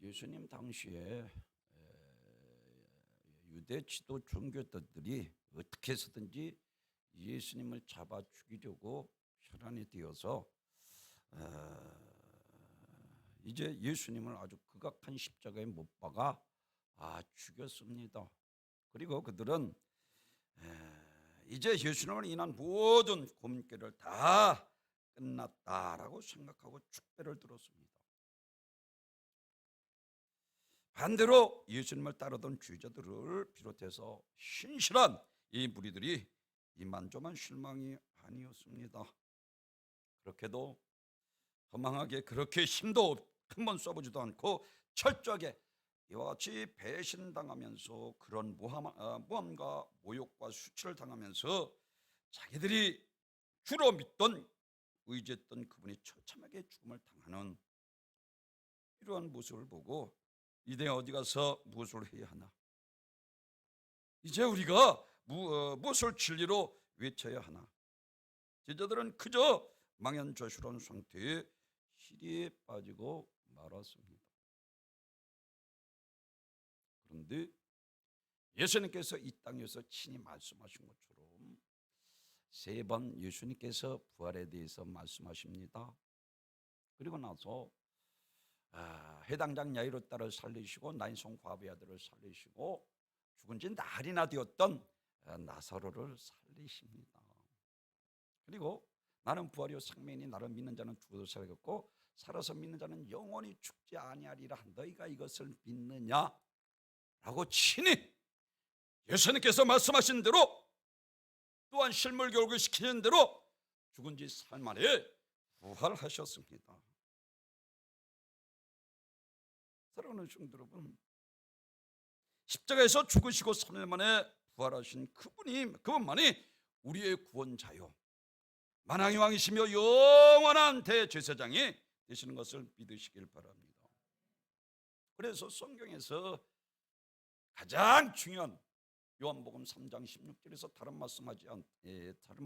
예수님 당시에 유대 지도 종교들이 어떻게 해서든지 예수님을 잡아 죽이려고 혈안이 되어서 이제 예수님을 아주 극악한 십자가에 못 박아 죽였습니다. 그리고 그들은 이제 예수님을 인한 모든 고민결을 다 끝났다라고 생각하고 축배를 들었습니다. 반대로 예수님을 따르던 주의자들을 비롯해서 신실한 이 무리들이 이만저만 실망이 아니었습니다. 그렇게도 허망하게 그렇게 힘도 한 번 써보지도 않고 철저하게 이와 같이 배신당하면서 그런 모함과 모욕과 수치를 당하면서 자기들이 주로 믿던 의지했던 그분이 처참하게 죽음을 당하는 이러한 모습을 보고 이제 어디 가서 무엇을 해야 하나, 이제 우리가 무엇을 진리로 외쳐야 하나, 제자들은 그저 망연자실한 상태에 시리에 빠지고 말았습니다. 그런데 예수님께서 이 땅에서 친히 말씀하신 것처럼 세 번 예수님께서 부활에 대해서 말씀하십니다. 그리고 나서 해당장 야이로 딸을 살리시고 나인성 과부의 아들을 살리시고 죽은 지 날이나 되었던 나사로를 살리십니다. 그리고 나는 부활이요 생명이니 나를 믿는 자는 죽어도 살겠고 살아서 믿는 자는 영원히 죽지 아니하리라. 너희가 이것을 믿느냐? 라고 친히 예수님께서 말씀하신 대로 또한 실물 교육을 시키는 대로 죽은 지 사흘 만에 부활하셨습니다. 사랑하는 성도 여러분, 십자가에서 죽으시고 3일 만에 부활하신 그분만이 우리의 구원자요 만왕의 왕이시며 영원한 대제사장이 되시는 것을 믿으시길 바랍니다. 그래서 성경에서 가장 중요한 요한복음 3장 16절에서 다른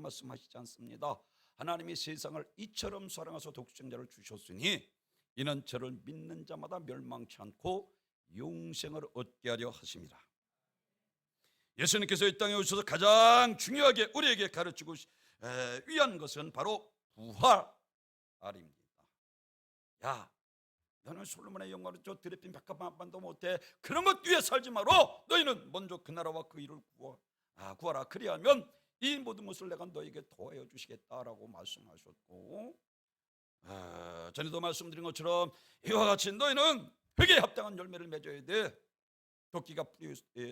말씀하시지 않습니다. 하나님이 세상을 이처럼 사랑하사 독생자를 주셨으니 이는 저를 믿는 자마다 멸망치 않고 영생을 얻게 하려 하심이라. 예수님께서 이 땅에 오셔서 가장 중요하게 우리에게 가르치고 위한 것은 바로 부활입니다. 야, 너는 솔로몬의 영광을 저 드레핀 백합만도 못해. 그런 것 위에 살지 마라. 너희는 먼저 그 나라와 그 일을 구하라. 그리하면 이 모든 것을 내가 너에게 더하여 주시겠다라고 말씀하셨고, 전에도 말씀드린 것처럼 이와 같이 너희는 회개에 합당한 열매를 맺어야 돼. 도끼가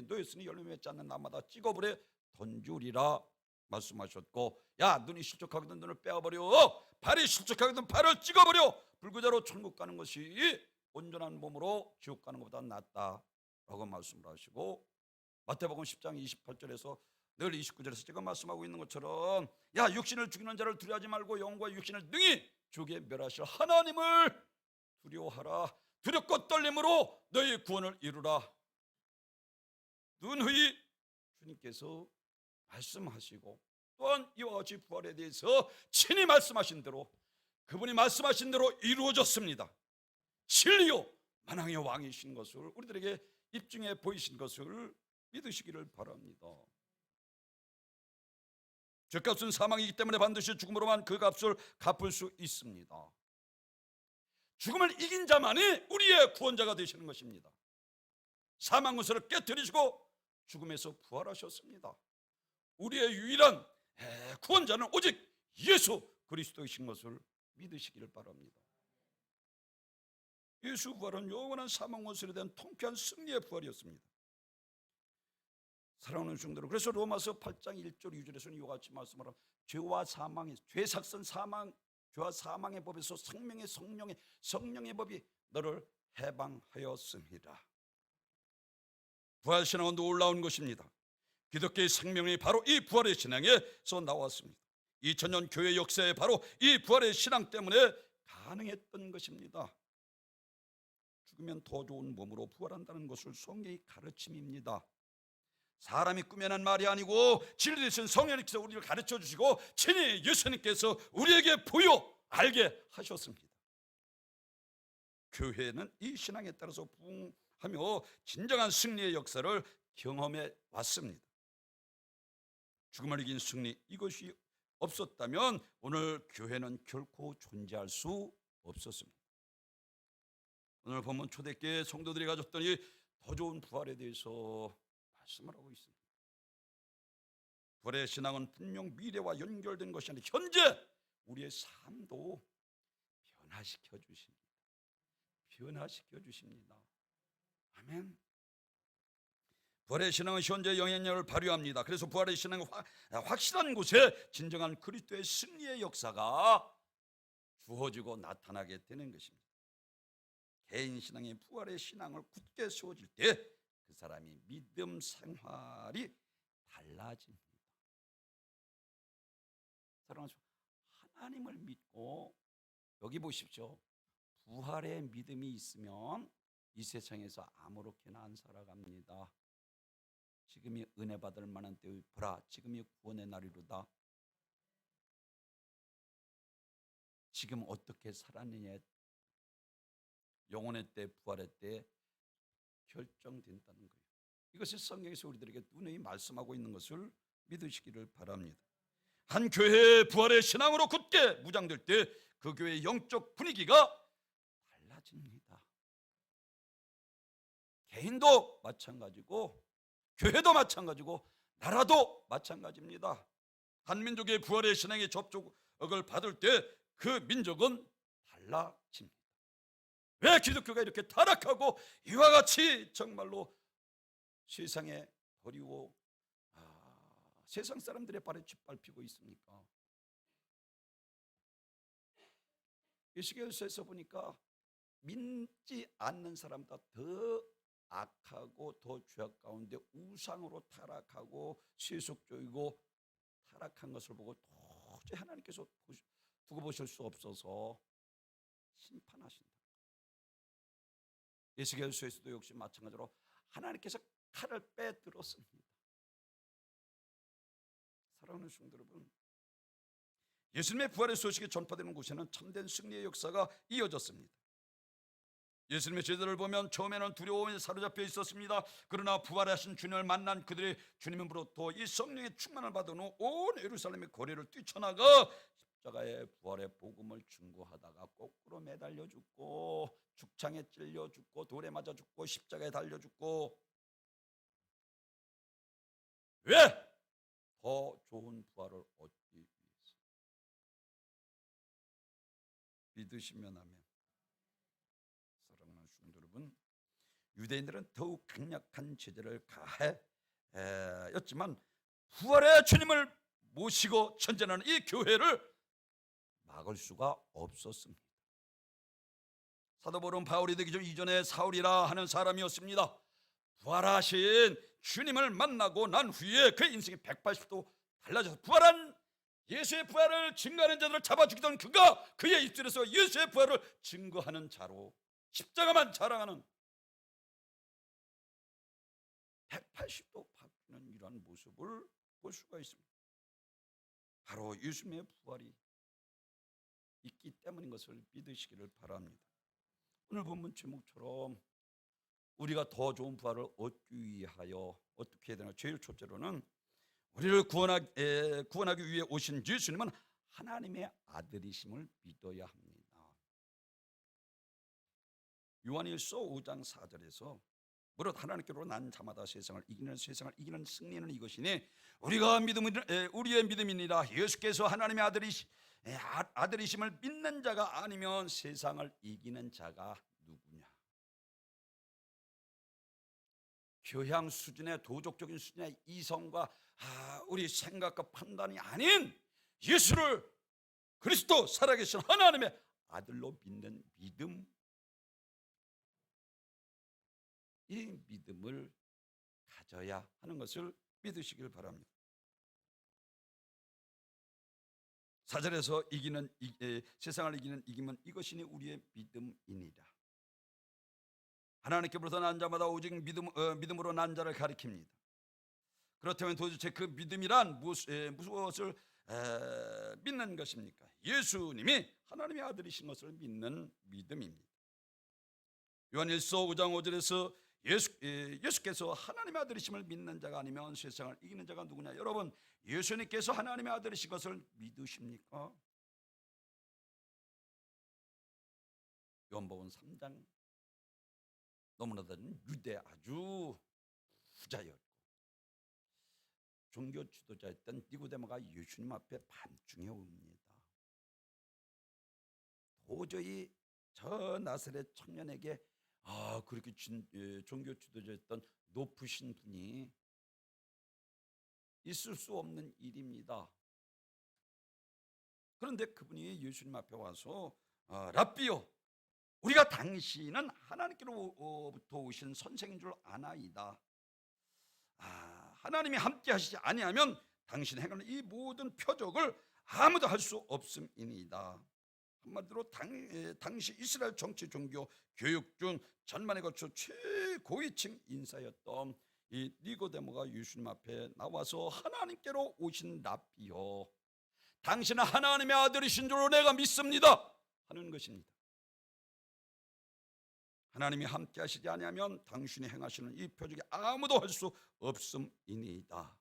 놓였으니 열매 맺지 않는 나무마다 찍어버려 던주리라 말씀하셨고, 야, 눈이 실족하거든 눈을 빼어버려, 발이 실족하거든 발을 찍어버려. 불구자로 천국 가는 것이 온전한 몸으로 지옥 가는 것보다 낫다라고 말씀을 하시고, 마태복음 10장 28절에서 늘 29절에서 지금 말씀하고 있는 것처럼, 야, 육신을 죽이는 자를 두려워하지 말고 영과 육신을 능히 죽게 멸하실 하나님을 두려워하라. 두렵고 떨림으로 너희 구원을 이루라. 누누이 주님께서 말씀하시고, 또한 이와 같이 부활에 대해서 친히 말씀하신 대로, 그분이 말씀하신 대로 이루어졌습니다. 진리요 만왕의 왕이신 것을 우리들에게 입증해 보이신 것을 믿으시기를 바랍니다. 죄값은 사망이기 때문에 반드시 죽음으로만 그 값을 갚을 수 있습니다. 죽음을 이긴 자만이 우리의 구원자가 되시는 것입니다. 사망 권세를 깨뜨리시고 죽음에서 부활하셨습니다. 우리의 유일한 구원자는 오직 예수 그리스도이신 것을 믿으시기를 바랍니다. 예수 부활은 영원한 사망 권세에 대한 통쾌한 승리의 부활이었습니다. 사랑하는 성도들, 그래서 로마서 8장 1절 2절에서는 이와 같이 말씀을 합니다. 죄와 사망의 죄삭선 사망, 죄와 사망의 법에서 생명의 성령의 법이 너를 해방하였습니다. 부활신앙은 놀라운 것입니다. 기독교의 생명이 바로 이 부활의 신앙에서 나왔습니다. 2000년 교회 역사에 바로 이 부활의 신앙 때문에 가능했던 것입니다. 죽으면 더 좋은 몸으로 부활한다는 것을 성경의 가르침입니다. 사람이 꾸며낸 말이 아니고 진리 되신 성령님께서 우리를 가르쳐 주시고 친히 예수님께서 우리에게 보여 알게 하셨습니다. 교회는 이 신앙에 따라서 부흥하며 진정한 승리의 역사를 경험해 왔습니다. 죽음을 이긴 승리, 이것이 없었다면 오늘 교회는 결코 존재할 수 없었습니다. 오늘 본문 초대교회 성도들이 가졌던 이 더 좋은 부활에 대해서 말씀을 하고 있습니다. 부활의 신앙은 분명 미래와 연결된 것이 아니라 현재 우리의 삶도 변화시켜 주십니다. 변화시켜 주십니다. 아멘. 부활의 신앙은 현재 영향력을 발휘합니다. 그래서 부활의 신앙은 확실한 곳에 진정한 그리스도의 승리의 역사가 주어지고 나타나게 되는 것입니다. 개인 신앙의 부활의 신앙을 굳게 세워질 때 그 사람이 믿음 생활이 달라집니다. 사랑하는 하나님을 믿고, 여기 보십시오. 부활의 믿음이 있으면 이 세상에서 아무렇게나 안 살아갑니다. 지금이 은혜 받을 만한 때의 보라, 지금이 구원의 날이로다. 지금 어떻게 살았느냐, 영혼의 때, 부활의 때 결정된다는 거예요. 이것이 성경에서 우리들에게 누누이 말씀하고 있는 것을 믿으시기를 바랍니다. 한 교회의 부활의 신앙으로 굳게 무장될 때 그 교회의 영적 분위기가 달라집니다. 개인도 마찬가지고 교회도 마찬가지고 나라도 마찬가지입니다. 한 민족의 부활의 신앙의 접촉을 받을 때 그 민족은 달라집니다. 왜 기독교가 이렇게 타락하고 이와 같이 정말로 세상에 버리고 세상 사람들의 발에 짓밟히고 있습니까? 에스겔서에서 보니까 믿지 않는 사람보다 더 악하고 더 죄악 가운데 우상으로 타락하고 세속적이고 타락한 것을 보고 도저히 하나님께서 두고 보실 수 없어서 심판하신다. 에스겔서에서도 역시 마찬가지로 하나님께서 칼을 빼들었습니다. 사랑하는 성도 여러분, 예수님의 부활의 소식이 전파되는 곳에는 참된 승리의 역사가 이어졌습니다. 예수님의 제자들을 보면 처음에는 두려움에 사로잡혀 있었습니다. 그러나 부활하신 주님을 만난 그들이 주님으로부터 이 성령의 충만을 받은 후 온 예루살렘의 거리를 뛰쳐나가 십자가의 부활의 복음을 증거하다가 거꾸로 매달려 죽고 죽창에 찔려 죽고 돌에 맞아 죽고 십자가에 달려 죽고, 왜? 더 좋은 부활을 얻기 위해서. 믿으시면 아멘. 사랑하는 성도 여러분, 유대인들은 더욱 강력한 제재를 가해였지만 부활의 주님을 모시고 전전하는 이 교회를 막을 수가 없었습니다. 사도 바울은 바울이 되기 전 이전에 사울이라 하는 사람이었습니다. 부활하신 주님을 만나고 난 후에 그의 인생이 180도 달라져서 부활한 예수의 부활을 증거하는 자들을 잡아 죽이던 그가 그의 입술에서 예수의 부활을 증거하는 자로 십자가만 자랑하는 180도 바뀌는 이러한 모습을 볼 수가 있습니다. 바로 예수님의 부활이 있기 때문인 것을 믿으시기를 바랍니다. 오늘 본문 제목처럼 우리가 더 좋은 부활을 얻기 위하여 어떻게 해야 되나? 제일 첫째로는 우리를 구원하기 위해 오신 예수님은 하나님의 아들이심을 믿어야 합니다. 요한일서 5장 4절에서 무릇 하나님께로 난 자마다 세상을 이기는 승리는 이것이니 우리의 믿음이니라. 예수께서 하나님의 아들이심을 믿는 자가 아니면 세상을 이기는 자가 누구냐? 교양 수준의 도덕적인 수준의 이성과 우리 생각과 판단이 아닌 예수를 그리스도 살아계신 하나님의 아들로 믿는 믿음, 이 믿음을 가져야 하는 것을 믿으시길 바랍니다. 4절에서 세상을 이기는 이김은 이것이니 우리의 믿음이니라. 하나님께로부터 난 자마다 오직 믿음으로 난 자를 가리킵니다. 그렇다면 도대체 그 믿음이란 무엇을 믿는 것입니까? 예수님이 하나님의 아들이신 것을 믿는 믿음입니다. 요한일서 5장 5절에서 예수께서 하나님의 아들이심을 믿는 자가 아니면 세상을 이기는 자가 누구냐? 여러분, 예수님께서 하나님의 아들이신 것을 믿으십니까? 요한복음 3장 너무나도 유대 아주 부자였고 종교 지도자였던 니고데모가 예수님 앞에 밤중에 옵니다. 도저히 저 나사렛 청년에게 그렇게 종교 지도자였던 높으신 분이 있을 수 없는 일입니다. 그런데 그분이 예수님 앞에 와서 랍비요, 우리가 당신은 하나님께로부터 오신 선생인 줄 아나이다. 하나님이 함께 하시지 아니하면 당신 행하는 이 모든 표적을 아무도 할 수 없음이니이다. 한마디로 당시 이스라엘 정치, 종교, 교육 중 전반에 걸쳐 최고위층 인사였던 이 니고데모가 예수님 앞에 나와서 하나님께로 오신 랍비요, 당신은 하나님의 아들이신 줄 내가 믿습니다 하는 것입니다. 하나님이 함께 하시지 아니하면 당신이 행하시는 이 표적이 아무도 할 수 없음이니이다.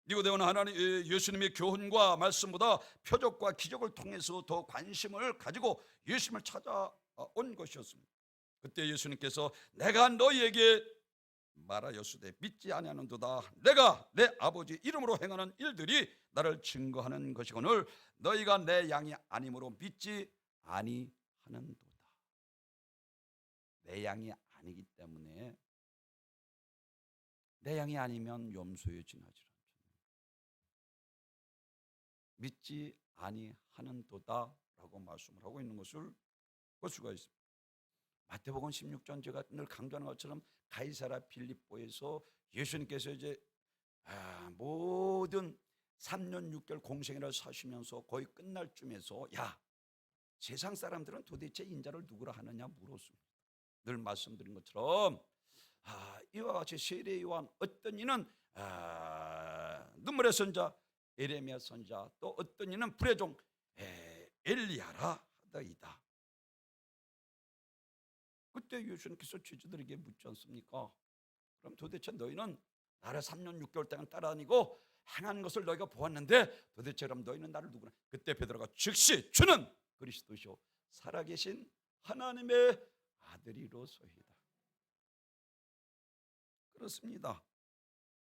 니고데모는 예수님의 교훈과 말씀보다 표적과 기적을 통해서 더 관심을 가지고 예수님을 찾아온 것이었습니다. 그때 예수님께서 내가 너희에게 말하였으되 믿지 아니하는도다. 내가 내 아버지 이름으로 행하는 일들이 나를 증거하는 것이거늘 너희가 내 양이 아니므로 믿지 아니하는도다. 내 양이 아니기 때문에, 내 양이 아니면 염소에 지나지 않잖아요. 믿지 아니하는도다 라고 말씀을 하고 있는 것을 볼 수가 있습니다. 마태복음 16장 제가 늘 강조하는 것처럼 가이사라 빌립보에서 예수님께서 이제 모든 3년 6개월 공생애를 사시면서 거의 끝날 쯤에서 세상 사람들은 도대체 인자를 누구라 하느냐 물었습니다. 늘 말씀드린 것처럼 이와 같이 세례 요한, 어떤 이는 눈물의 선자 에레미야 선자, 또 어떤 이는 불의 종 엘리야라 하더이다. 그때 예수님께서 제자들에게 묻지 않습니까? 그럼 도대체 너희는 나를 3년 6개월 동안 따라다니고 행한 것을 너희가 보았는데 도대체 그럼 너희는 나를 누구나? 그때 베드로가 즉시 주는 그리스도시요 살아계신 하나님의 아들이로소이다. 그렇습니다.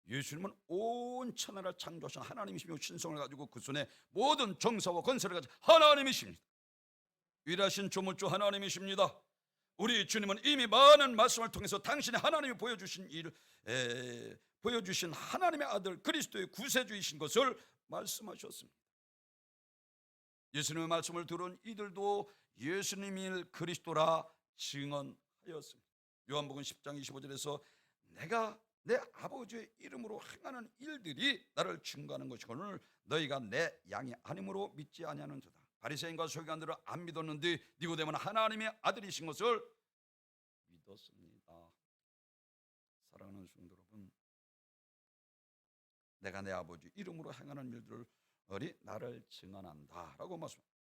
예수님은 온 천하를 창조하신 하나님이시며 신성을 가지고 그 손에 모든 정사와 권세를 가진 하나님이십니다. 위대하신 조물주 하나님이십니다. 우리 주님은 이미 많은 말씀을 통해서 당신의 하나님이 보여주신 하나님의 아들 그리스도의 구세주이신 것을 말씀하셨습니다. 예수님의 말씀을 들은 이들도 예수님이 그리스도라 증언하였습니다. 요한복음 10장 25절에서 내가 내 아버지의 이름으로 행하는 일들이 나를 증거하는 것이거늘 너희가 내 양이 아님으로 믿지 아니하는도다. 바리새인과 서기관들은 안 믿었는데 니고데모는 하나님의 아들이신 것을 믿었습니다. 사랑하는 성도 여러분, 내가 내 아버지 이름으로 행하는 일들이 나를 증언한다 라고 말씀합니다.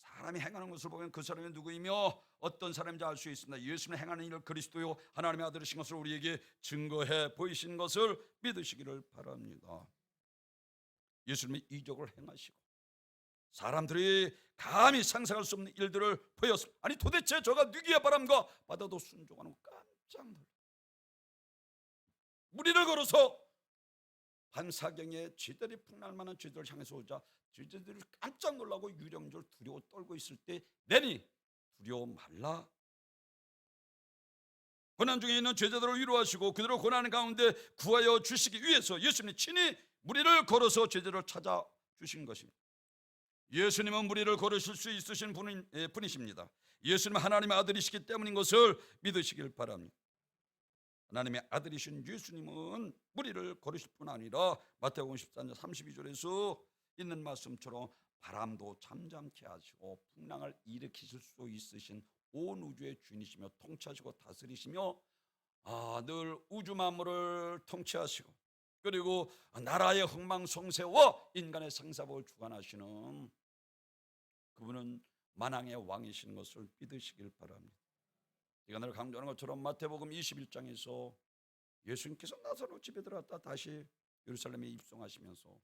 사람이 행하는 것을 보면 그 사람이 누구이며 어떤 사람인지 알 수 있습니다. 예수님이 행하는 일을 그리스도요 하나님의 아들이신 것을 우리에게 증거해 보이신 것을 믿으시기를 바랍니다. 예수님이 이적을 행하시고 사람들이 감히 상상할 수 없는 일들을 보였습니다. 아니 도대체 저가 누구의 바람과 바다도 순종하는 거 깜짝 놀라. 무리를 걸어서 반사경에 쥐들이 풍날 만한 쥐들을 향해서 오자 쥐들이 깜짝 놀라고 유령줄 두려워 떨고 있을 때 내니 두려워 말라. 고난 중에 있는 제자들을 위로하시고 그들을 고난 가운데 구하여 주시기 위해서 예수님이 친히 무리를 걸어서 제자들을 찾아주신 것입니다. 예수님은 무리를 걸으실 수 있으신 분이십니다. 예수님은 하나님의 아들이시기 때문인 것을 믿으시길 바랍니다. 하나님의 아들이신 예수님은 무리를 걸으실 뿐 아니라 마태복음 14장 32절에서 있는 말씀처럼 바람도 잠잠케 하시고 풍랑을 일으키실 수 있으신 온 우주의 주인이시며 통치하시고 다스리시며 늘 우주 만물을 통치하시고 그리고 나라의 흥망성쇠와 인간의 상사복을 주관하시는 그분은 만왕의 왕이신 것을 믿으시길 바랍니다. 제가 늘 강조하는 것처럼 마태복음 21장에서 예수님께서 나사로 집에 들어갔다 다시 예루살렘에 입성하시면서,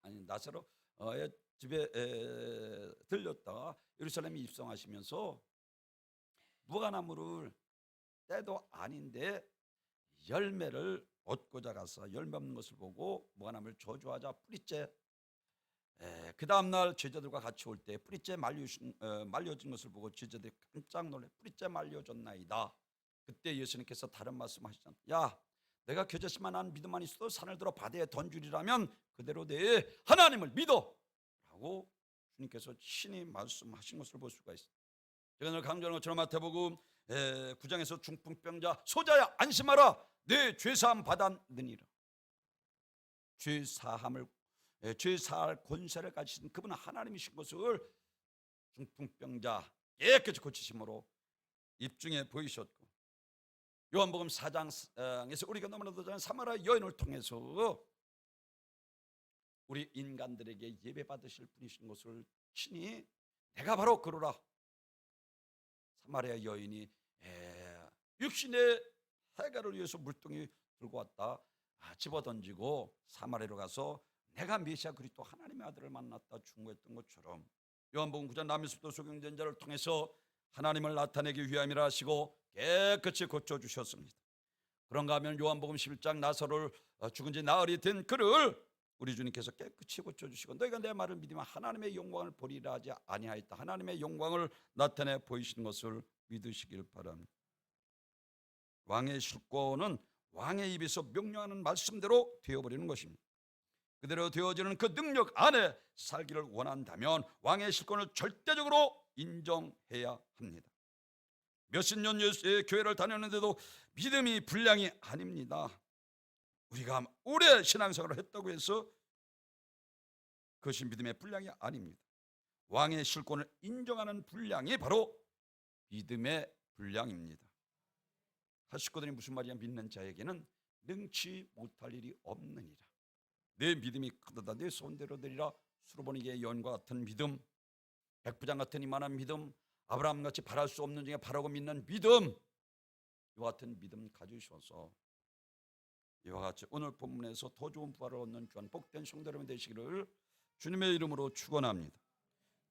아니 나사로의 집에 들렸다가 예루살렘에 입성하시면서 무화과나무를 때도 아닌데 열매를 얻고자 가서 열매 없는 것을 보고 무화과나무를 저주하자 뿌리째, 그 다음날 제자들과 같이 올 때 뿌리째 말려진 것을 보고 제자들이 깜짝 놀래 뿌리째 말려졌나이다. 그때 예수님께서 다른 말씀하시잖아요. 야, 내가 겨자씨만한 믿음만 있어도 산을 들어 바다에 던주리라면 그대로 내 하나님을 믿어 라고 주님께서 친히 말씀하신 것을 볼 수가 있습니다. 제가 늘 강조하는 것처럼 마태복음 9장에서 중풍병자 소자야 안심하라 내 죄사함 받았느니라. 죄사할 권세를 가지신 그분은 하나님이신 것을 중풍병자 깨끗이 고치심으로 입중에 보이셨고, 요한복음 4장에서 우리가 너무나도 잘 사마리아 여인을 통해서 우리 인간들에게 예배 받으실 분이신 것을 친히 내가 바로 그러라. 사마리아 여인이 육신의 해결을 위해서 물동이 들고 왔다 집어던지고 사마리아로 가서 내가 메시아 그리스도 하나님의 아들을 만났다 중고했던 것처럼, 요한복음 9장 남에서부터 소경된 자를 통해서 하나님을 나타내기 위함이라 하시고 깨끗이 고쳐주셨습니다. 그런가 하면 요한복음 11장 나사로를 죽은 지 나흘이 된 그를 우리 주님께서 깨끗이 고쳐주시고 너희가 내 말을 믿으면 하나님의 영광을 보리라 하지 아니하였다. 하나님의 영광을 나타내 보이시는 것을 믿으시길 바랍니다. 왕의 실권은 왕의 입에서 명령하는 말씀대로 되어버리는 것입니다. 그대로 되어지는 그 능력 안에 살기를 원한다면 왕의 실권을 절대적으로 인정해야 합니다. 몇십 년 교회를 다녔는데도 믿음이 불량이 아닙니다. 우리가 오래 신앙생활을 했다고 해서 그것이 믿음의 불량이 아닙니다. 왕의 실권을 인정하는 불량이 바로 믿음의 불량입니다. 하식구들이 무슨 말이냐, 믿는 자에게는 능치 못할 일이 없느니라. 내 믿음이 크다 내 손대로 되리라. 수로보니게의 여인과 같은 믿음, 백부장 같은 이만한 믿음, 아브라함같이 바랄 수 없는 중에 바라고 믿는 믿음, 이와 같은 믿음 가지셔서 이와 같이 오늘 본문에서 더 좋은 부활을 얻는 귀한 복된 성도 여러분 되시기를 주님의 이름으로 축원합니다.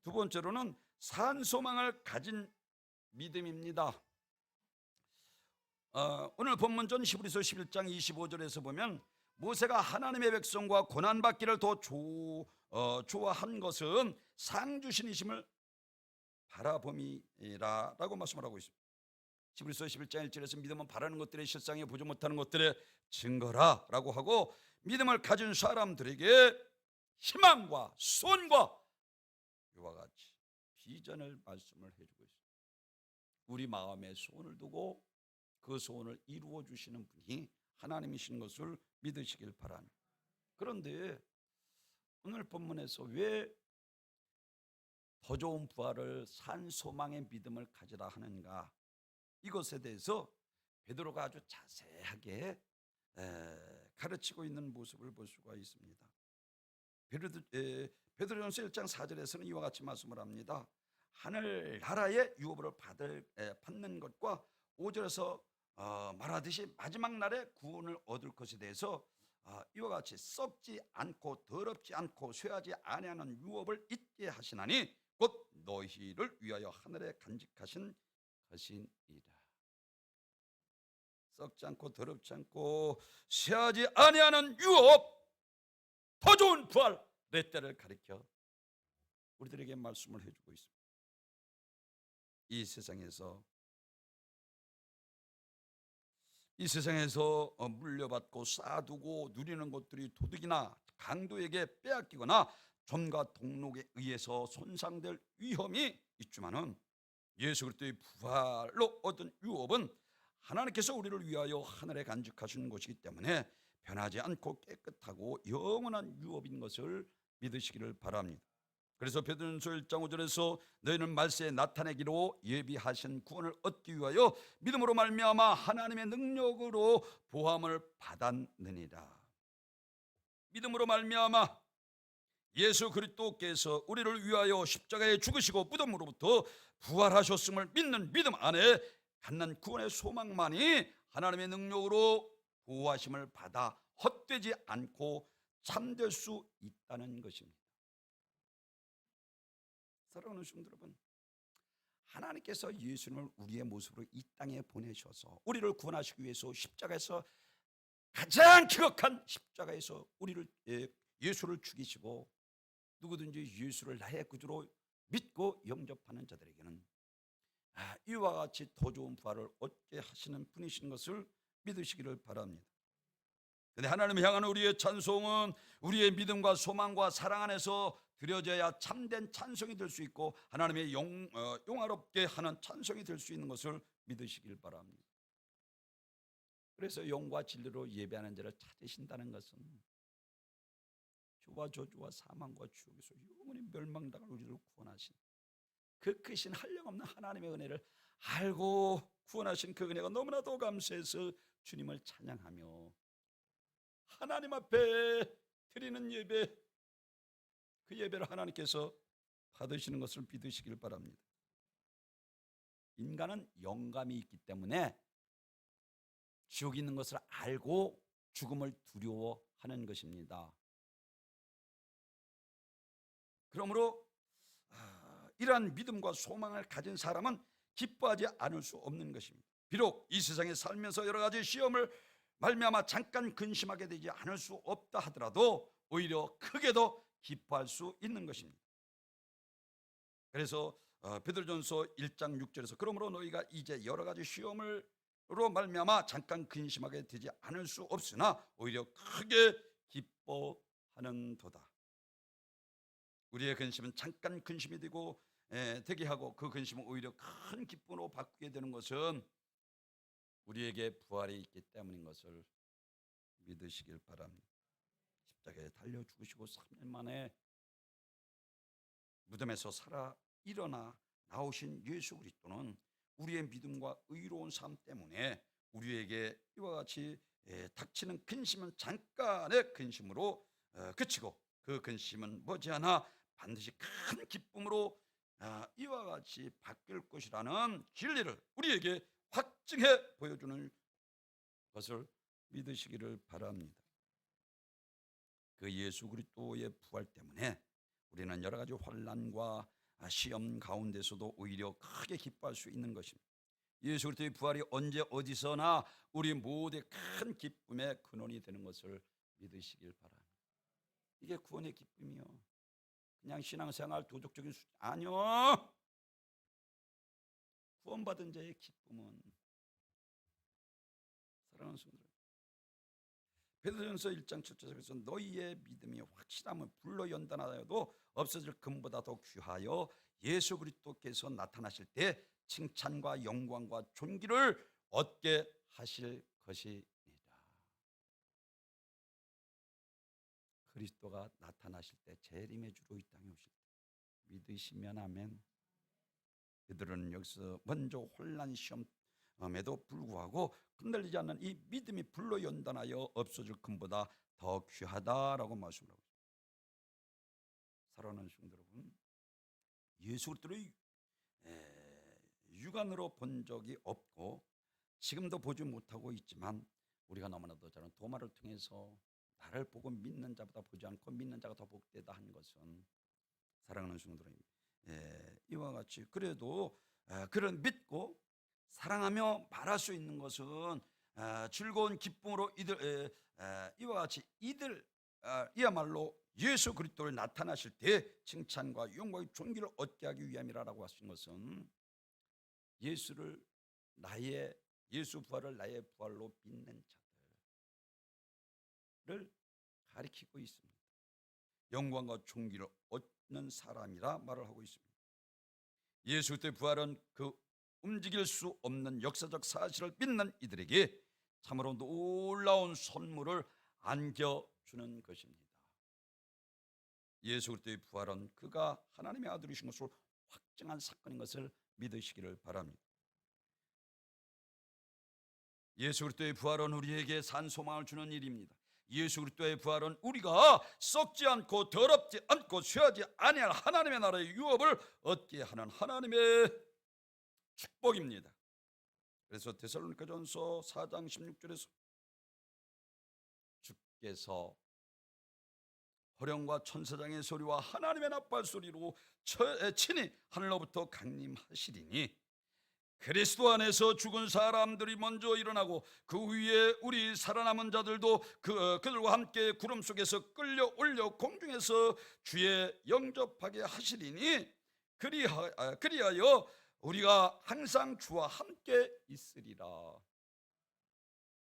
두 번째로는 산소망을 가진 믿음입니다. 오늘 본문전 히브리서 11장 25절에서 보면 모세가 하나님의 백성과 고난받기를 더 좋아한 것은 상 주신이심을 바라봄이라 라고 말씀을 하고 있습니다. 히브리서 11장 1절에서 믿음은 바라는 것들의 실상에 보지 못하는 것들의 증거라 라고 하고, 믿음을 가진 사람들에게 희망과 소원과 이와 같이 비전을 말씀을 해주고 있습니다. 우리 마음에 소원을 두고 그 소원을 이루어 주시는 분이 하나님이신 것을 믿으시길 바랍니다. 그런데 오늘 본문에서 왜 더 좋은 부활을 산 소망의 믿음을 가지라 하는가, 이것에 대해서 베드로가 아주 자세하게 가르치고 있는 모습을 볼 수가 있습니다. 베드로전서 1장 4절에서는 이와 같이 말씀을 합니다. 하늘나라의 유업을 받는 것과 5절에서 말하듯이 마지막 날에 구원을 얻을 것에 대해서 이와 같이 썩지 않고 더럽지 않고 쇠하지 아니하는 유업을 잊게 하시나니 곧 너희를 위하여 하늘에 간직하신 것이니라. 썩지 않고 더럽지 않고 쇠하지 아니하는 유업, 더 좋은 부활의 때를 가리켜 우리들에게 말씀을 해주고 있습니다. 이 세상에서 물려받고 쌓아두고 누리는 것들이 도둑이나 강도에게 빼앗기거나 좀과 동록에 의해서 손상될 위험이 있지만은 예수 그리스도의 부활로 얻은 유업은 하나님께서 우리를 위하여 하늘에 간직하신 것이기 때문에 변하지 않고 깨끗하고 영원한 유업인 것을 믿으시기를 바랍니다. 그래서 베드로전서 1장 5절에서 너희는 말세에 나타내기로 예비하신 구원을 얻기 위하여 믿음으로 말미암아 하나님의 능력으로 보함을 받았느니라. 믿음으로 말미암아 예수 그리스도께서 우리를 위하여 십자가에 죽으시고 무덤으로부터 부활하셨음을 믿는 믿음 안에 갖는 구원의 소망만이 하나님의 능력으로 보호하심을 받아 헛되지 않고 참될 수 있다는 것입니다. 사랑하는 성도 여러분, 하나님께서 예수님을 우리의 모습으로 이 땅에 보내셔서 우리를 구원하시기 위해서 십자가에서 가장 기억한 십자가에서 우리를 예수를 죽이시고 누구든지 예수를 나의 구주로 믿고 영접하는 자들에게는 이와 같이 더 좋은 부활을 얻게 하시는 분이신 것을 믿으시기를 바랍니다. 그런데 하나님을 향하는 우리의 찬송은 우리의 믿음과 소망과 사랑 안에서 드려져야 참된 찬송이 될 수 있고 하나님의 영화롭게 하는 찬송이 될 수 있는 것을 믿으시길 바랍니다. 그래서 영과 진리로 예배하는 자를 찾으신다는 것은 죄와 저주와 사망과 지옥에서 영원히 멸망당할 우리를 구원하신 그 크신 한량없는 하나님의 은혜를 알고 구원하신 그 은혜가 너무나도 감사해서 주님을 찬양하며 하나님 앞에 드리는 예배, 그 예배를 하나님께서 받으시는 것을 믿으시길 바랍니다. 인간은 영감이 있기 때문에 지옥이 있는 것을 알고 죽음을 두려워하는 것입니다. 그러므로 이러한 믿음과 소망을 가진 사람은 기뻐하지 않을 수 없는 것입니다. 비록 이 세상에 살면서 여러 가지 시험을 말미암아 잠깐 근심하게 되지 않을 수 없다 하더라도 오히려 크게도 기뻐할 수 있는 것입니다. 그래서 베드로전서 1장 6절에서 그러므로 너희가 이제 여러 가지 시험으로 말미암아 잠깐 근심하게 되지 않을 수 없으나 오히려 크게 기뻐하는도다. 우리의 근심은 잠깐 근심이 되게 하고 그 근심을 오히려 큰 기쁨으로 바꾸게 되는 것은 우리에게 부활이 있기 때문인 것을 믿으시길 바랍니다. 십자가에 달려 죽으시고 3년 만에 무덤에서 살아 일어나 나오신 예수 그리스도는 우리의 믿음과 의로운 삶 때문에 우리에게 이와 같이 닥치는 근심은 잠깐의 근심으로 그치고 그 근심은 머지않아 반드시 큰 기쁨으로 이와 같이 바뀔 것이라는 진리를 우리에게 확증해 보여주는 것을 믿으시기를 바랍니다. 그 예수 그리스도의 부활 때문에 우리는 여러 가지 환난과 시험 가운데서도 오히려 크게 기뻐할 수 있는 것입니다. 예수 그리스도의 부활이 언제 어디서나 우리 모두의 큰 기쁨의 근원이 되는 것을 믿으시길 바랍니다. 이게 구원의 기쁨이요. 그냥 신앙생활 도덕적인 아니요. 구원받은 자의 기쁨은 사랑하는 성도들, 베드로전서 1장 7절에서 너희의 믿음이 확실하면 불로 연단하여도 없어질 금보다 더 귀하여 예수 그리스도께서 나타나실 때 칭찬과 영광과 존귀를 얻게 하실 것이니라. 그리스도가 나타나실 때 재림의 주로 이 땅에 오실 때 믿으시면 아멘. 그들은 여기서 먼저 혼란 시험에도 불구하고 흔들리지 않는 이 믿음이 불로 연단하여 없어질 금보다 더 귀하다라고 말씀하고 있습니다. 사랑하는 성도 여러분, 예수 그리스도를 육안으로 본 적이 없고 지금도 보지 못하고 있지만 우리가 너무나도 잘 아는 도마를 통해서 나를 보고 믿는 자보다 보지 않고 믿는 자가 더 복되다 한 것은 사랑하는 성도들, 이와 같이 그래도 그런 믿고 사랑하며 말할 수 있는 것은 즐거운 기쁨으로 이와 같이 이야말로 예수 그리스도를 나타나실 때 칭찬과 영광의 존귀를 얻게 하기 위함이라고 하신 것은 예수 부활을 나의 부활로 믿는 자들을 가리키고 있습니다. 영광과 존귀를 얻는 사람이라 말을 하고 있습니다. 예수 그리스도의 부활은 그 움직일 수 없는 역사적 사실을 믿는 이들에게 참으로 놀라운 선물을 안겨주는 것입니다. 예수 그리스도의 부활은 그가 하나님의 아들이신 것을 확증한 사건인 것을 믿으시기를 바랍니다. 예수 그리스도의 부활은 우리에게 산 소망을 주는 일입니다. 예수 그리스도의 부활은 우리가 썩지 않고 더럽지 않고 쇠하지 아니할 하나님의 나라의 유업을 얻게 하는 하나님의 축복입니다. 그래서 데살로니가전서 4장 16절에서 주께서 호령과 천사장의 소리와 하나님의 나팔 소리로 친히 하늘로부터 강림하시리니 그리스도 안에서 죽은 사람들이 먼저 일어나고 그 위에 우리 살아남은 자들도 그들과 함께 구름 속에서 끌려 올려 공중에서 주의 영접하게 하시리니 그리하여 우리가 항상 주와 함께 있으리라.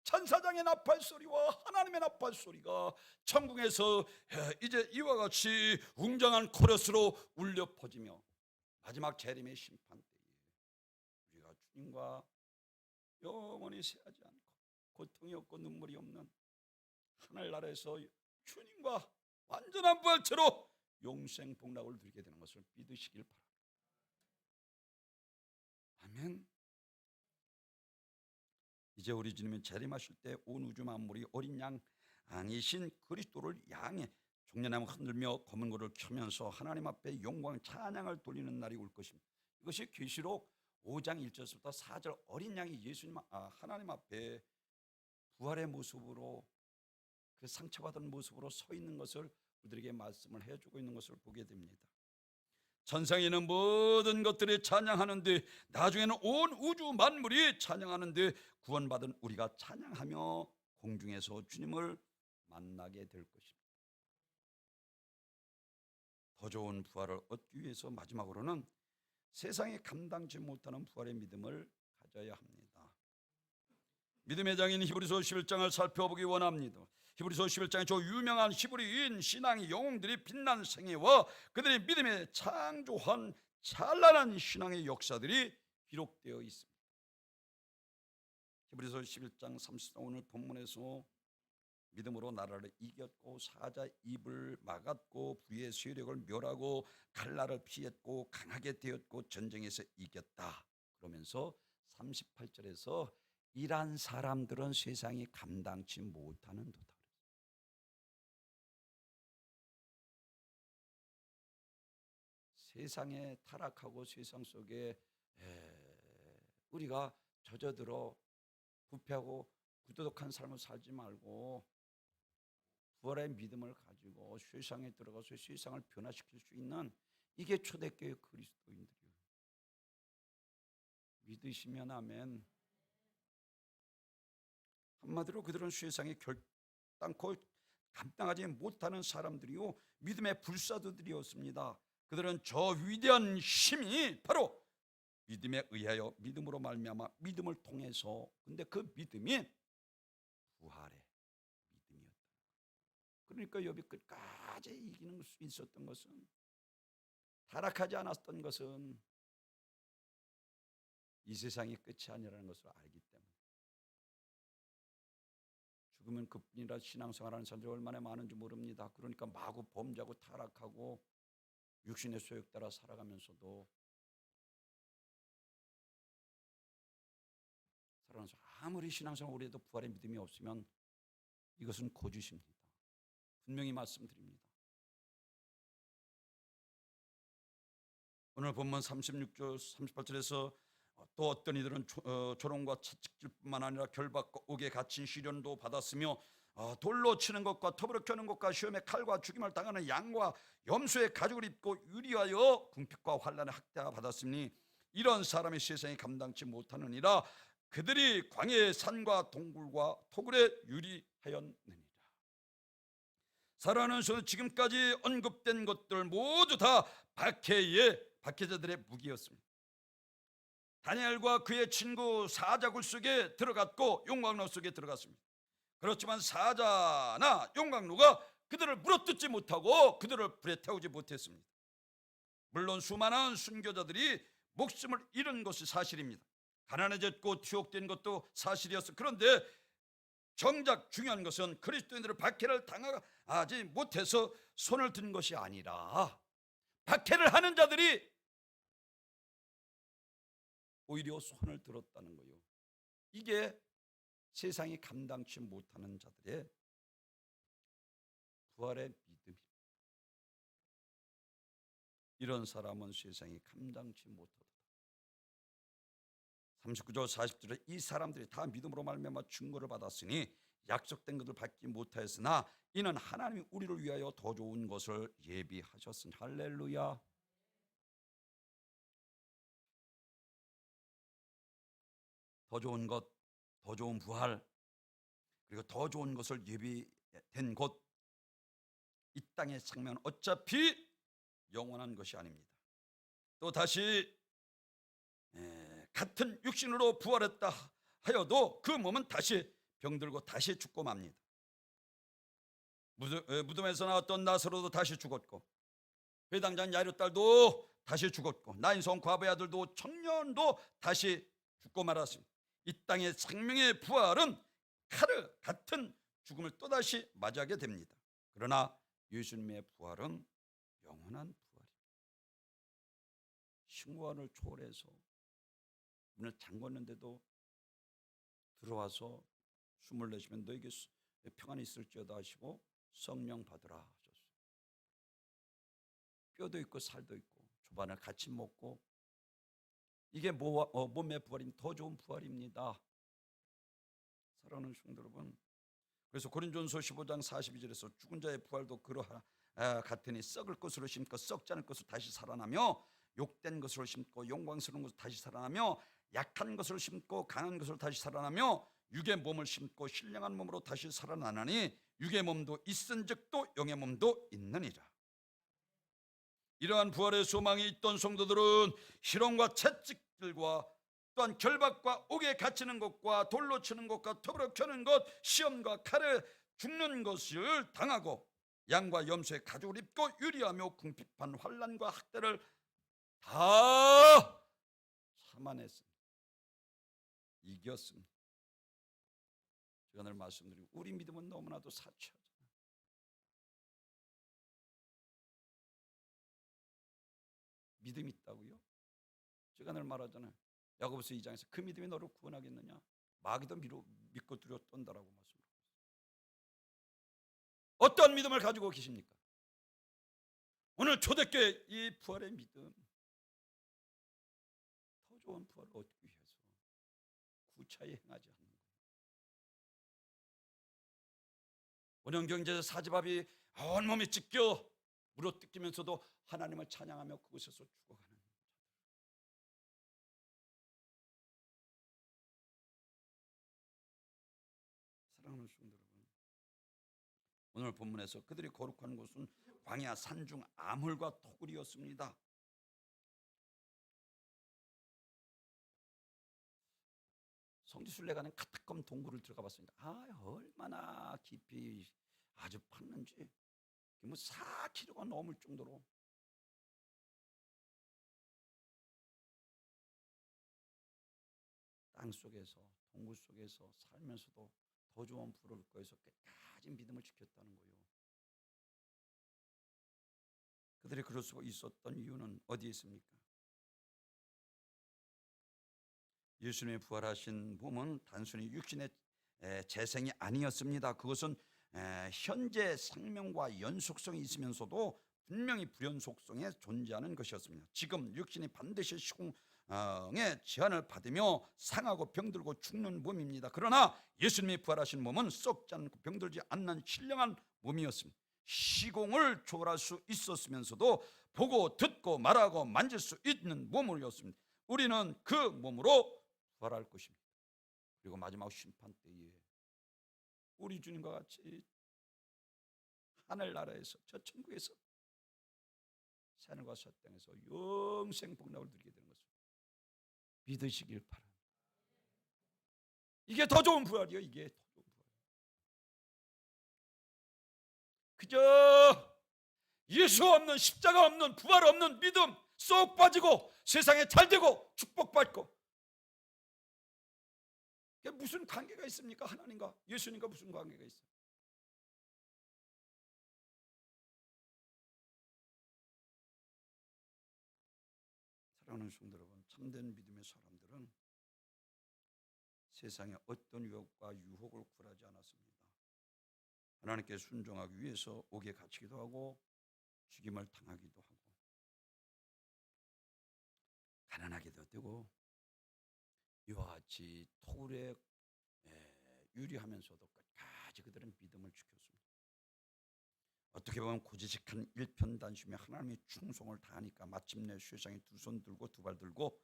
천사장의 나팔 소리와 하나님의 나팔 소리가 천국에서 이제 이와 같이 웅장한 코러스로 울려 퍼지며 마지막 재림의 심판 때에 우리가 주님과 영원히 새하지 않고 고통이 없고 눈물이 없는 하늘나라에서 주님과 완전한 부활체로 영생 복락을 누리게 되는 것을 믿으시길 바랍니다. 아멘. 이제 우리 주님은 재림하실 때 온 우주 만물이 어린 양이신 그리스도를 향해 종려나무 흔들며 검은 고를 켜면서 하나님 앞에 영광 찬양을 돌리는 날이 올 것입니다. 이것이 계시록 5장 1절부터 4절 어린 양이 예수님 하나님 앞에 부활의 모습으로 그 상처받은 모습으로 서 있는 것을 우리들에게 말씀을 해주고 있는 것을 보게 됩니다. 천상에 있는 모든 것들이 찬양하는데 나중에는 온 우주 만물이 찬양하는데 구원받은 우리가 찬양하며 공중에서 주님을 만나게 될 것입니다. 더 좋은 부활을 얻기 위해서 마지막으로는 세상에 감당치 못하는 부활의 믿음을 가져야 합니다. 믿음의 장인 히브리서 11장을 살펴보기 원합니다. 히브리서 11장에 저 유명한 히브리인 신앙의 영웅들이 빛난 생애와 그들의 믿음에 창조한 찬란한 신앙의 역사들이 기록되어 있습니다. 히브리서 11장 30장 오늘 본문에서 믿음으로 나라를 이겼고 사자 입을 막았고 불의의 세력을 멸하고 칼날을 피했고 강하게 되었고 전쟁에서 이겼다. 그러면서 38절에서 이란 사람들은 세상이 감당치 못하는 도다. 세상에 타락하고 세상 속에 우리가 젖어들어 부패하고 부도덕한 삶을 살지 말고 부활의 믿음을 가지고 세상에 들어가서 세상을 변화시킬 수 있는 이게 초대교회 그리스도인들이에요. 믿으시면 아멘. 한마디로 그들은 세상에 결단코 감당하지 못하는 사람들이요 믿음의 불사도들이었습니다. 그들은 저 위대한 힘이 바로 믿음에 의하여 믿음으로 말미암아 믿음을 통해서 근데 그 믿음이 부활의 믿음이었다. 그러니까 욥이 끝까지 이기는 수 있었던 것은 타락하지 않았던 것은 이 세상이 끝이 아니라는 것을 알기 때문에 죽으면 그뿐이라 신앙생활하는 사람들이 얼마나 많은지 모릅니다. 그러니까 마구 범죄하고 타락하고 육신의 소욕 따라 살아가면서도 살아가면서 아무리 신앙생활 오래 해도 부활의 믿음이 없으면 이것은 거짓입니다. 분명히 말씀드립니다. 오늘 본문 36절 38절에서 또 어떤 이들은 조롱과 채찍질뿐만 아니라 결박과 옥에 갇힌 시련도 받았으며 돌로 치는 것과 터부러 켜는 것과 시험에 칼과 죽임을 당하는 양과 염소의 가죽을 입고 유리하여 궁핍과 환난의 학대가 받았으니 이런 사람이 세상에 감당치 못하느니라. 그들이 광야의 산과 동굴과 토굴에 유리하였느니라. 살아가면서 지금까지 언급된 것들 모두 다 박해자들의 무기였습니다. 다니엘과 그의 친구 사자굴 속에 들어갔고 용광로 속에 들어갔습니다. 그렇지만 사자나 용광로가 그들을 물어뜯지 못하고 그들을 불에 태우지 못했습니다. 물론 수많은 순교자들이 목숨을 잃은 것이 사실입니다. 가난해졌고 투옥된 것도 사실이었어. 그런데 정작 중요한 것은 그리스도인들을 박해를 당하지 못해서 손을 든 것이 아니라 박해를 하는 자들이 오히려 손을 들었다는 거예요. 이게 세상이 감당치 못하는 자들의 부활의 믿음입니다. 이런 사람은 세상이 감당치 못하도다. 39절 40절에 이 사람들이 다 믿음으로 말미암아 증거를 받았으니 약속된 것을 받지 못하였으나 이는 하나님이 우리를 위하여 더 좋은 것을 예비하셨으니. 할렐루야. 더 좋은 것, 더 좋은 부활, 그리고 더 좋은 것을 예비된 곳, 이 땅의 생명은 어차피 영원한 것이 아닙니다. 또 다시 같은 육신으로 부활했다 하여도 그 몸은 다시 병들고 다시 죽고 맙니다. 무덤에서 나왔던 나사로도 다시 죽었고, 회당장 야이로 딸도 다시 죽었고, 나인성 과부의 아들도 청년도 다시 죽고 말았습니다. 이 땅의 생명의 부활은 칼을 같은 죽음을 또다시 맞이하게 됩니다. 그러나 예수님의 부활은 영원한 부활입니다. 신구원을 초월해서 문을 잠궜는데도 들어와서 숨을 내쉬면 너에게 평안이 있을지어다 하시고 성령 받으라 하셨어요. 뼈도 있고 살도 있고 조반을 같이 먹고, 이게 몸의 부활인 더 좋은 부활입니다. 사랑하는 성도 여러분, 그래서 고린도전서 15장 42절에서 죽은 자의 부활도 그러하 같으니 썩을 것으로 심고 썩지 않을 것으로 다시 살아나며, 욕된 것으로 심고 영광스러운 것으로 다시 살아나며, 약한 것을 심고 강한 것을 다시 살아나며, 육의 몸을 심고 신령한 몸으로 다시 살아나나니 육의 몸도 있은즉 또 영의 몸도 있느니라. 이러한 부활의 소망이 있던 성도들은 희롱과 채찍들과 또한 결박과 옥에 갇히는 것과 돌로 치는 것과 톱으로 켜는 것, 시험과 칼에 죽는 것을 당하고 양과 염소의 가죽을 입고 유리하며 궁핍한 환난과 학대를 다 참아냈습니다. 이겼습니다. 제가 늘 말씀드리고, 우리 믿음은 너무나도 사치하잖아요. 믿음이 있다고요? 제가 늘 말하잖아요. 야고보서 2장에서 그 믿음이 너를 구원하겠느냐? 마귀도 믿고 두려워 떤다라고 말씀합니다. 어떤 믿음을 가지고 계십니까? 오늘 초대교회 이 부활의 믿음, 더 좋은 부활을 얻기 위해서 구차히 행하지 않는 거예요. 원형경제에서 사지밥이 온몸이 찢겨 물어뜯기면서도 하나님을 찬양하며 그곳에서 죽어가는 자들. 사랑하는 성도 여러분, 오늘 본문에서 그들이 거룩한 곳은 광야 산중 아물과 토굴이었습니다. 성지순례가는 카타콤 동굴을 들어가 봤습니다. 얼마나 깊이 아주 팠는지, 뭐 4km가 넘을 정도로. 땅 속에서 동굴 속에서 살면서도 더 좋은 부를 거해서 끝까지 믿음을 지켰다는 거예요. 그들이 그럴 수 있었던 이유는 어디에 있습니까? 예수님의 부활하신 몸은 단순히 육신의 재생이 아니었습니다. 그것은 현재 생명과 연속성이 있으면서도 분명히 불연속성에 존재하는 것이었습니다. 지금 육신이 반드시 시공의 제한을 받으며 상하고 병들고 죽는 몸입니다. 그러나 예수님이 부활하신 몸은 썩지 않고 병들지 않는 신령한 몸이었습니다. 시공을 초월할 수 있었으면서도 보고 듣고 말하고 만질 수 있는 몸이었습니다. 우리는 그 몸으로 부활할 것입니다. 그리고 마지막 심판 때에 우리 주님과 같이 하늘나라에서, 저 천국에서 새하늘과 새 땅에서 영생 복락을 누리게 되는 것을 믿으시길 바랍니다. 이게 더 좋은 부활이요. 이게 더 좋은 부활. 그저 예수 없는, 십자가 없는, 부활 없는 믿음 쏙 빠지고 세상에 잘되고 축복받고, 그게 무슨 관계가 있습니까? 하나님과 예수님과 무슨 관계가 있어요? 사랑하는 성도 여러분, 참된 믿음의 사람들은 세상의 어떤 유혹과 유혹을 굴하지 않았습니다. 하나님께 순종하기 위해서 옥에 갇히기도 하고 죽임을 당하기도 하고 가난하게도 되고 이와 같이 토굴에 유리하면서도 끝까지 그들은 믿음을 지켰습니다. 어떻게 보면 고지식한 일편단심에 하나님의 충성을 다하니까 마침내 세상에 두 손 들고 두 발 들고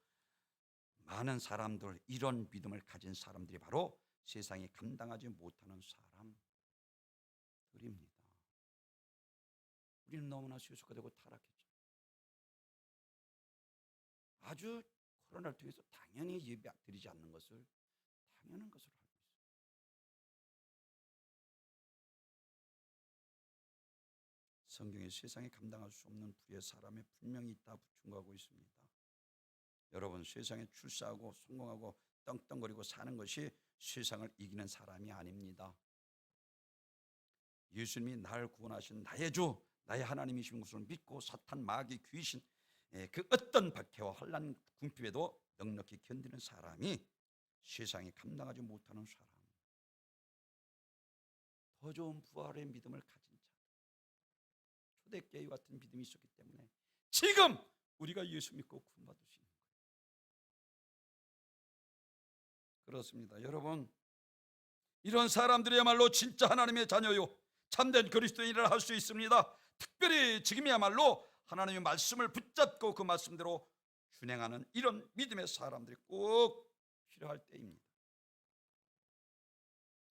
많은 사람들, 이런 믿음을 가진 사람들이 바로 세상이 감당하지 못하는 사람들입니다. 우리는 너무나 세속화되고 타락했죠. 아주 코로나를 통해서 당연히 예배 드리지 않는 것을 당연한 것으로 알고 있어요. 성경에 세상에 감당할 수 없는 불의의 사람이 분명히 있다 충고하고 있습니다. 여러분, 세상에 출세하고 성공하고 떵떵거리고 사는 것이 세상을 이기는 사람이 아닙니다. 예수님이 나를 구원하신 나의 주, 나의 하나님이신 것을 믿고 사탄, 마귀, 귀신, 그 어떤 박해와 환난 궁핍에도 넉넉히 견디는 사람이 세상이 감당하지 못하는 사람, 더 좋은 부활의 믿음을 가진 자, 초대교회 같은 믿음이 있었기 때문에 지금 우리가 예수 믿고 구원받을 수 있는 거예요. 그렇습니다. 여러분, 이런 사람들이야말로 진짜 하나님의 자녀요, 참된 그리스도인이라 할 수 있습니다. 특별히 지금이야말로 하나님의 말씀을 붙잡고 그 말씀대로 준행하는 이런 믿음의 사람들이 꼭 필요할 때입니다.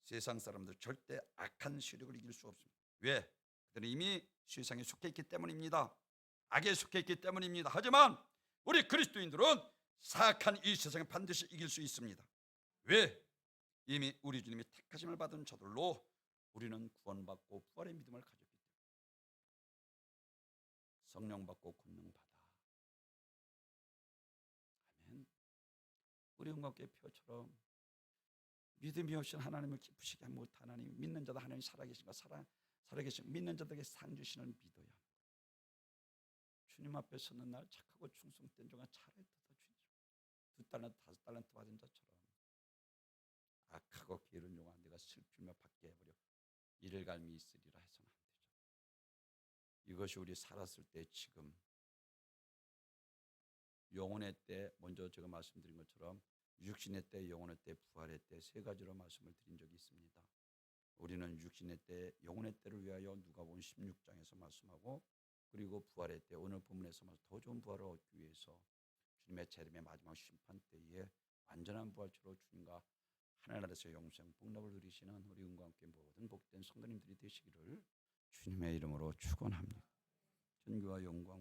세상 사람들 절대 악한 세력을 이길 수 없습니다. 왜? 그들은 이미 세상에 속해 있기 때문입니다. 악에 속해 있기 때문입니다. 하지만 우리 그리스도인들은 사악한 이 세상에 반드시 이길 수 있습니다. 왜? 이미 우리 주님이 택하심을 받은 자들로 우리는 구원받고 부활의 믿음을 가졌기 때문에 성령 받고 권능 받아. 아멘. 우리 영광교회표처럼 믿음이 없이 하나님을 기쁘시게 못 하나님, 믿는 자도 하나님 살아계신가, 살아계신 믿는 자들에게 상 주시는 믿어야 합니다. 주님 앞에 서는 날 착하고 충성된 종아 차라리 두 달란트 5달란트 받은 자처럼 악하고 게으른 종아 내가 슬피며 받게 해버려 이를 갈미 있으리라 해서는 안 되죠. 이것이 우리 살았을 때 지금 영혼의 때, 먼저 제가 말씀드린 것처럼 육신의 때, 영혼의 때, 부활의 때 세 가지로 말씀을 드린 적이 있습니다. 우리는 육신의 때, 영혼의 때를 위하여 누가복음 16장에서 말씀하고, 그리고 부활의 때, 오늘 본문에서 더 좋은 부활을 얻기 위해서 주님의 재림의 마지막 심판 때에 완전한 부활체로 주님과 하늘나라에서 영생 복락을 누리시는 우리 은과 함께 모든 복된 성도님들이 되시기를 주님의 이름으로 축원합니다. 존귀와 영광